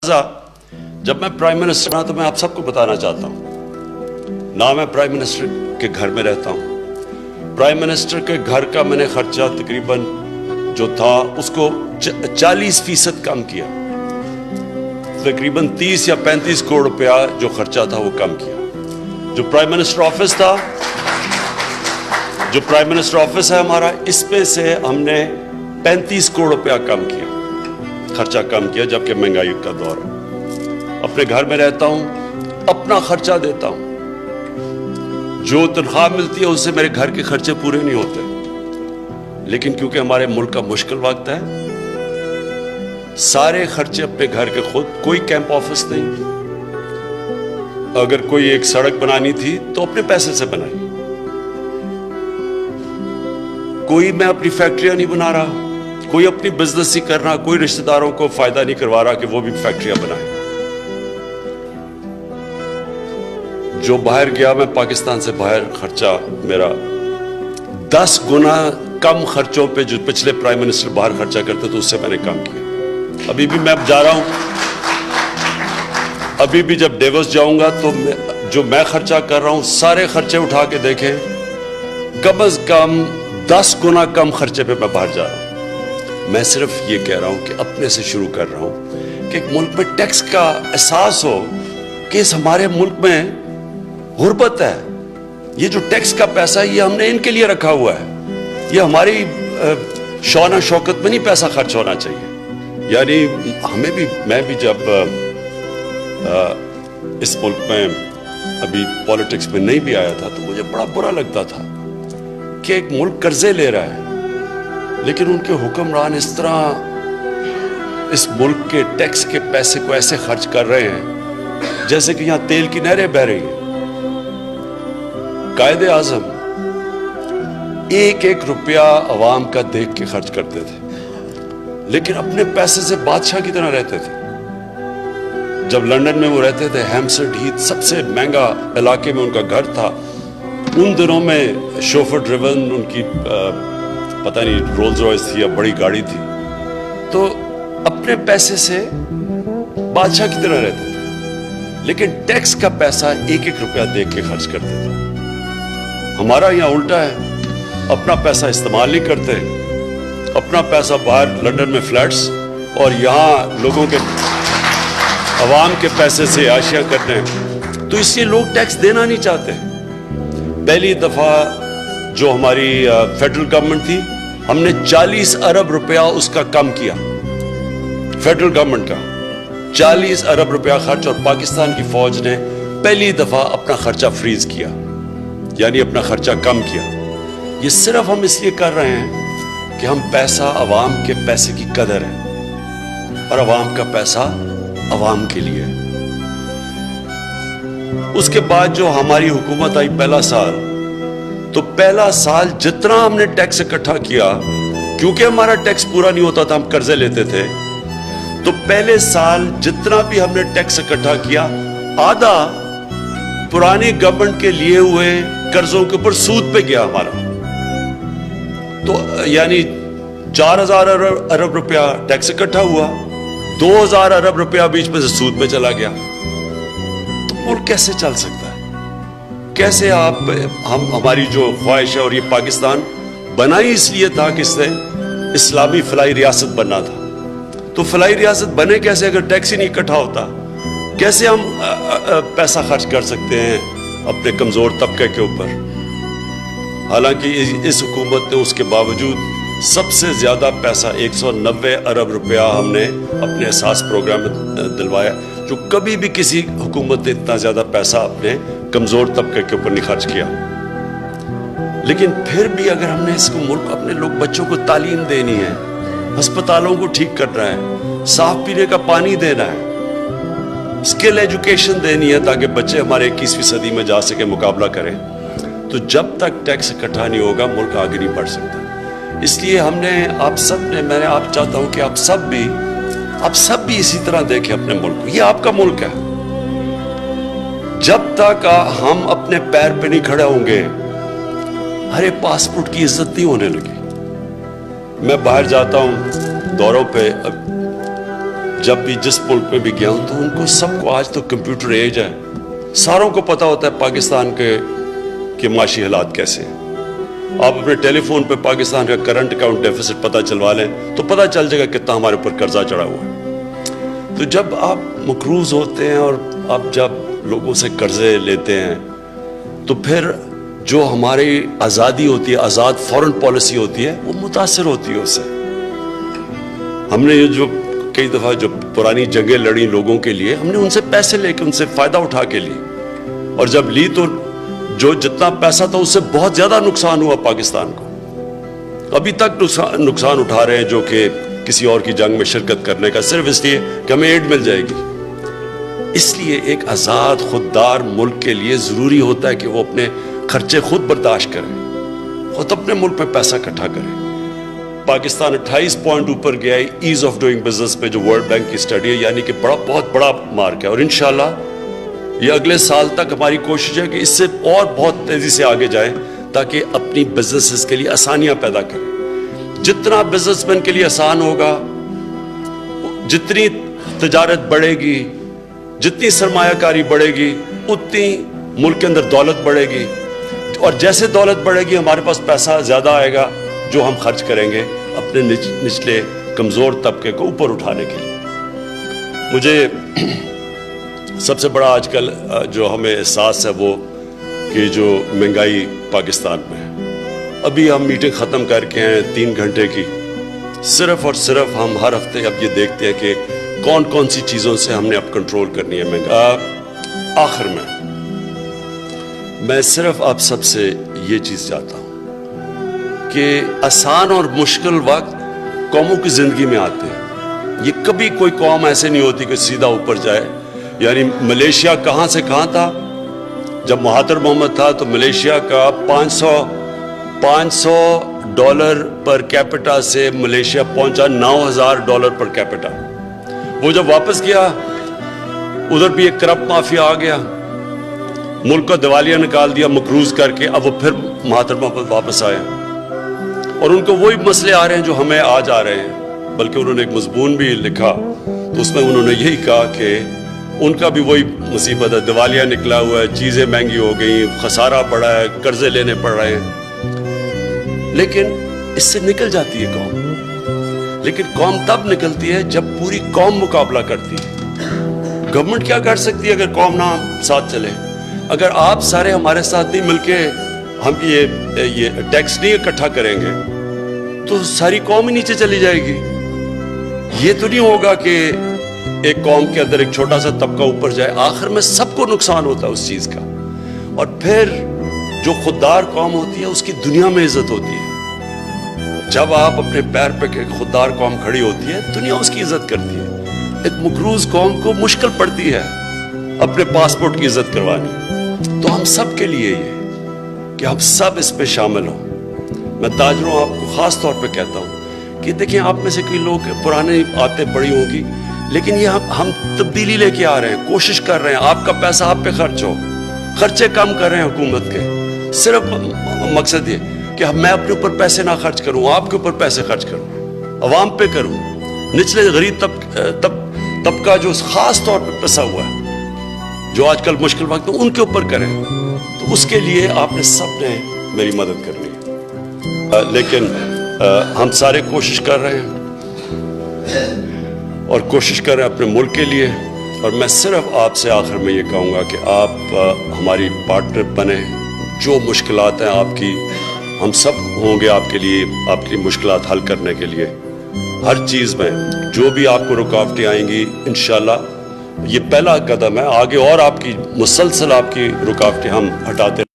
जब मैं prime minister था तो मैं आप सबको बताना चाहता हूँ ना, मैं प्राइम मिनिस्टर के घर में रहता हूँ। प्राइम मिनिस्टर के घर का मैंने खर्चा तकरीबन जो था उसको 40% कम किया, तकरीबन 30 या 35 करोड़ रुपया जो खर्चा था वो कम किया। जो प्राइम मिनिस्टर ऑफिस था, जो प्राइम मिनिस्टर ऑफिस है हमारा, इसमें से हमने 35 करोड़ रुपया कम किया, खर्चा कम किया, जबकि महंगाई का दौर है। अपने घर में रहता हूं, अपना खर्चा देता हूं, जो तनख्वाह मिलती है उससे मेरे घर के खर्चे पूरे नहीं होते। लेकिन क्योंकि हमारे मुल्क का मुश्किल वक्त है, सारे खर्चे अपने घर के खुद, कोई कैंप ऑफिस नहीं। अगर कोई एक सड़क बनानी थी तो अपने पैसे से बनाई, कोई मैं अपनी फैक्ट्रियां नहीं बना रहा, कोई अपनी बिजनेस ही कर रहा, कोई रिश्तेदारों को फायदा नहीं करवा रहा कि वो भी फैक्ट्रियां बनाए। जो बाहर गया, मैं पाकिस्तान से बाहर खर्चा मेरा 10 गुना कम खर्चों पे जो पिछले प्राइम मिनिस्टर बाहर खर्चा करते तो उससे मैंने कम किया। अभी भी मैं जा रहा हूं, अभी भी जब डेवोस जाऊंगा तो जो मैं खर्चा कर रहा हूं सारे खर्चे उठा के देखें, कम से कम 10 गुना कम खर्चे पे मैं बाहर जा रहा हूं। मैं सिर्फ ये कह रहा हूं कि अपने से शुरू कर रहा हूं कि एक मुल्क में टैक्स का एहसास हो कि इस हमारे मुल्क में गुर्बत है। ये जो टैक्स का पैसा है ये हमने इनके लिए रखा हुआ है, ये हमारी शौना शौकत में नहीं पैसा खर्च होना चाहिए। यानी हमें भी, मैं भी जब इस मुल्क में अभी पॉलिटिक्स में नहीं भी आया था तो मुझे बड़ा बुरा लगता था कि एक मुल्क कर्जे ले रहा है, लेकिन उनके हुक्मरान इस तरह इस मुल्क के टैक्स के पैसे को ऐसे खर्च कर रहे हैं जैसे कि यहां तेल की नहरें बह रही हैं। कायदे आजम एक एक रुपया अवाम का देख के खर्च करते थे, लेकिन अपने पैसे से बादशाह की तरह रहते थे। जब लंदन में वो रहते थे, हैम्पस्टेड हीथ सबसे महंगा इलाके में उनका घर था। उन दिनों में शोफर ड्रिवन उनकी पता नहीं रोल्स रॉयस थी या बड़ी गाड़ी थी, तो अपने पैसे से बादशाह की तरह रहते थे, लेकिन टैक्स का पैसा एक एक रुपया देख के खर्च करते थे। हमारा यहाँ उल्टा है, अपना पैसा इस्तेमाल नहीं करते, अपना पैसा बाहर लंदन में फ्लैट्स और यहाँ लोगों के अवाम के पैसे से आशिया करते हैं। तो इसलिए लोग टैक्स देना नहीं चाहते। पहली दफा जो हमारी फेडरल गवर्नमेंट थी, हमने 40 अरब रुपया उसका कम किया, फेडरल गवर्नमेंट का 40 अरब रुपया खर्च, और पाकिस्तान की फौज ने पहली दफा अपना खर्चा फ्रीज किया, यानी अपना खर्चा कम किया। ये सिर्फ हम इसलिए कर रहे हैं कि हम पैसा, अवाम के पैसे की कदर है, और अवाम का पैसा अवाम के लिए है। उसके बाद जो हमारी हुकूमत आई पहला साल, तो पहला साल जितना हमने टैक्स इकट्ठा किया, क्योंकि हमारा टैक्स पूरा नहीं होता था, हम कर्जे लेते थे, तो पहले साल जितना भी हमने टैक्स इकट्ठा किया, आधा पुरानी गवर्नमेंट के लिए हुए कर्जों के ऊपर सूद पे गया हमारा। तो यानी 4000 अरब रुपया टैक्स इकट्ठा हुआ, 2000 अरब रुपया बीच में से सूद में चला गया। तो मुल्क कैसे चल सकता है? कैसे हम हमारी जो ख्वाहिश है, और ये पाकिस्तान बना ही इसलिए था कि इसने इस्लामी फलाई रियासत बनना था, तो फलाई रियासत बने कैसे अगर टैक्स ही नहीं इकट्ठा होता? कैसे हम पैसा खर्च कर सकते हैं अपने कमजोर तबके के ऊपर? हालांकि इस हुकूमत ने उसके बावजूद सबसे ज्यादा पैसा 190 अरब रुपया हमने अपने एहसास प्रोग्राम में दिलवाया, जो कभी भी किसी हुकूमत ने इतना ज्यादा पैसा अपने कमजोर तबके के ऊपर नहीं खर्च किया। लेकिन फिर भी अगर हमने इसको मुल्क, अपने लोग, बच्चों को तालीम देनी है, अस्पतालों को ठीक करना है, साफ पीने का पानी देना है, स्किल एजुकेशन देनी है ताकि बच्चे हमारे 21वीं सदी में जा सके, मुकाबला करें, तो जब तक टैक्स इकट्ठा नहीं होगा मुल्क आगे नहीं बढ़ सकता। इसलिए हमने, आप सब ने, मैं आप चाहता हूं कि आप सब भी इसी तरह देखें अपने मुल्क को। ये आपका मुल्क है। जब तक हम अपने पैर पे नहीं खड़े होंगे, हरे पासपोर्ट की इज्जत नहीं होने लगी। मैं बाहर जाता हूं दौरों पे, जब भी जिस मुल्क में भी गया हूं तो उनको सबको, आज तो कंप्यूटर एज है, सारों को पता होता है पाकिस्तान के माशी हालात कैसे हैं। आप अपने टेलीफोन पे पाकिस्तान का करंट अकाउंट डेफिसिट पता चलवा लें तो पता चल जाएगा कितना हमारे ऊपर कर्जा चढ़ा हुआ है। तो जब आप मकरूज होते हैं और आप जब लोगों से कर्जे लेते हैं तो फिर जो हमारी आज़ादी होती है, आज़ाद फॉरेन पॉलिसी होती है, वो मुतासिर होती है उससे। हमने ये जो कई दफ़ा जो पुरानी जंगें लड़ी लोगों के लिए, हमने उनसे पैसे लेके उनसे फ़ायदा उठा के ली, और जब ली तो जो जितना पैसा था उससे बहुत ज़्यादा नुकसान हुआ पाकिस्तान को। अभी तक नुकसान उठा रहे हैं जो कि किसी और की जंग में शिरकत करने का, सिर्फ इसलिए कि हमें एड मिल जाएगी। इसलिए एक आज़ाद खुददार मुल्क के लिए ज़रूरी होता है कि वो अपने खर्चे खुद बर्दाश्त करें, खुद अपने मुल्क में पैसा इकट्ठा करें। पाकिस्तान 28 पॉइंट ऊपर गया है ईज ऑफ डूइंग बिजनेस पे, जो वर्ल्ड बैंक की स्टडी है, यानी कि बहुत बड़ा मार्क है। और इंशाल्लाह ये अगले साल तक हमारी कोशिश है कि इससे और बहुत तेज़ी से आगे जाए, ताकि अपनी बिजनेसेस के लिए आसानियाँ पैदा करें। जितना बिजनेसमैन के लिए आसान होगा, जितनी तजारत बढ़ेगी, जितनी सरमायाकारी बढ़ेगी, उतनी मुल्क के अंदर दौलत बढ़ेगी, और जैसे दौलत बढ़ेगी हमारे पास पैसा ज़्यादा आएगा जो हम खर्च करेंगे अपने निचले कमज़ोर तबके को ऊपर उठाने के लिए। मुझे सबसे बड़ा आजकल जो हमें एहसास है वो कि जो महंगाई पाकिस्तान में है। अभी हम मीटिंग ख़त्म करके हैं 3 घंटे की, सिर्फ और सिर्फ हम हर हफ्ते अब ये देखते हैं कि कौन कौन सी चीज़ों से हमने अब कंट्रोल करनी है महंगाई। आखिर में मैं सिर्फ आप सबसे ये चीज़ चाहता हूँ कि आसान और मुश्किल वक्त कौमों की ज़िंदगी में आते हैं। ये कभी कोई कौम ऐसे नहीं होती कि सीधा ऊपर जाए। यानी मलेशिया कहाँ से कहाँ था, जब महातिर मोहम्मद था तो मलेशिया का 500 डॉलर पर कैपिटा से मलेशिया पहुंचा $9,000 पर कैपिटा। वो जब वापस गया उधर भी एक करप्ट माफिया आ गया, मुल्क को दिवालिया निकाल दिया मकरूज करके। अब वो फिर महातिर मोहम्मद वापस आए और उनको वही मसले आ रहे हैं जो हमें आज आ रहे हैं। बल्कि उन्होंने एक मजमून भी लिखा तो उसमें उन्होंने यही कहा कि उनका भी वही मुसीबत है, दिवालिया निकला हुआ है, चीज़ें महंगी हो गई, खसारा पड़ा है, कर्जे लेने पड़ रहे हैं। लेकिन इससे निकल जाती है कौम। लेकिन कौम तब निकलती है जब पूरी कौम मुकाबला करती है। गवर्नमेंट क्या कर सकती है अगर कौम ना साथ चले? अगर आप सारे हमारे साथ नहीं मिलके हम ये टैक्स नहीं इकट्ठा करेंगे तो सारी कौम ही नीचे चली जाएगी। ये तो नहीं होगा कि एक कौम के अंदर एक छोटा सा तबका ऊपर जाए, आखिर में सबको नुकसान होता है उस चीज का। और फिर जो खुददार कौम होती है उसकी दुनिया में इज्जत होती है। जब आप अपने पैर पे एक खुददार कौम खड़ी होती है दुनिया उसकी इज्जत करती है। एक मकरूज कौम को मुश्किल पड़ती है अपने पासपोर्ट की इज्जत करवानी। तो हम सब के लिए ये कि हम सब इस पे शामिल हों। मैं ताजरों आपको खास तौर पे कहता हूँ कि देखिए, आप में से कई लोग पुराने आते पड़ी होगी, लेकिन ये हम तब्दीली लेके आ रहे हैं, कोशिश कर रहे हैं आपका पैसा आप पे खर्च हो, खर्चे कम कर रहे हैं हुकूमत के। सिर्फ मकसद ये कि मैं अपने ऊपर पैसे ना खर्च करूँ, आपके ऊपर पैसे खर्च करूँ, अवाम पे करूँ, निचले गरीब तबका जो खास तौर पे पिसा हुआ है, जो आजकल मुश्किल वक्त में उनके ऊपर करें। तो उसके लिए आपने सबने मेरी मदद करनी है। लेकिन हम सारे कोशिश कर रहे हैं और कोशिश कर रहे हैं अपने मुल्क के लिए। और मैं सिर्फ आपसे आखिर में ये कहूँगा कि आप हमारी पार्टनर बने। जो मुश्किलात हैं आपकी, हम सब होंगे आपके लिए, आपकी मुश्किलात हल करने के लिए। हर चीज़ में जो भी आपको रुकावटें आएंगी, इंशाल्लाह ये पहला कदम है। आगे और आपकी मुसलसल आपकी रुकावटें हम हटाते